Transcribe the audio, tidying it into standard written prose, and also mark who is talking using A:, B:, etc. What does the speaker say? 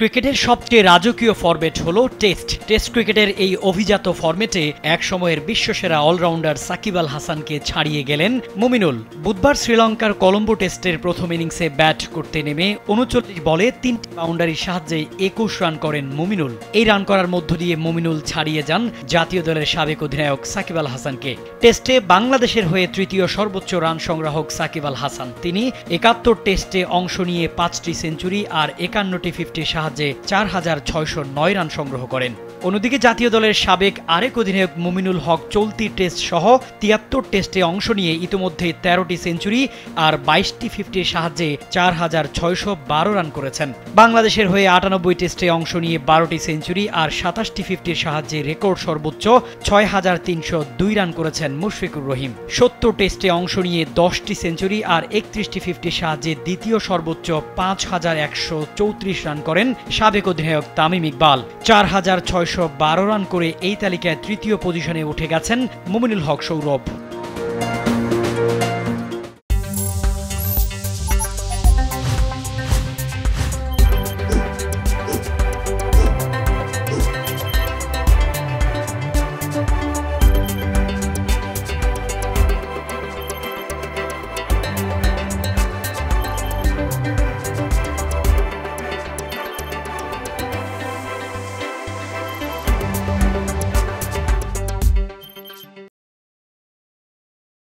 A: ক্রিকেটের সবচেয়ে রাজকীয় ফরম্যাট হলো টেস্ট ক্রিকেটের এই অভিজাত ফরম্যাটে একসময়ের বিশ্বসেরা অলরাউন্ডার সাকিব আল হাসানকে ছাড়িয়ে গেলেন মুমিনুল। বুধবার শ্রীলঙ্কার কলম্বো টেস্টের প্রথম ইনিংসে ব্যাট করতে নেমে ৩৯ বলে ৩টি বাউন্ডারির সাহায্যে ২১ রান করেন মুমিনুল। এই রান করার মধ্য দিয়ে মুমিনুল ছাড়িয়ে যান জাতীয় দলের সাবেক অধিনায়ক সাকিব আল হাসানকে। টেস্টে বাংলাদেশের হয়ে তৃতীয় সর্বোচ্চ রান সংগ্রাহক সাকিব আল হাসান। তিনি ৭১ টেস্টে অংশ নিয়ে ৫টি সেঞ্চুরি আর ৫১টি 50 সাহায্যে ৪,৬০৯ রান সংগ্রহ করেন। অন্যদিকে জাতীয় দলের সাবেক আরেক অধিনায়ক মুমিনুল হক চলতি টেস্ট সহ ৭৩ টেস্টে অংশ নিয়ে ইতিমধ্যে ১৩টি সেঞ্চুরি আর ২২টি 50 সাহায্যে ৪,৬১২ রান করেছেন। বাংলাদেশের হয়ে ৯৮ টেস্টে অংশ নিয়ে ১২টি সেঞ্চুরি আর ২৭টি 50 সাহায্যে রেকর্ড সর্বোচ্চ ৬,৩০২ রান করেছেন মুশফিকুর রহিম। ৭০ টেস্টে অংশ নিয়ে ১০টি সেঞ্চুরি আর ৩১টি 50 সাহায্যে দ্বিতীয় সর্বোচ্চ ৫,১৩৪ রান করেন সাবেক অধিনায়ক তামিম ইকবাল। ৪,৬১২ রান করে এই তালিকায় তৃতীয় পজিশনে উঠে গেছেন মুমিনুল হক সৌরভ।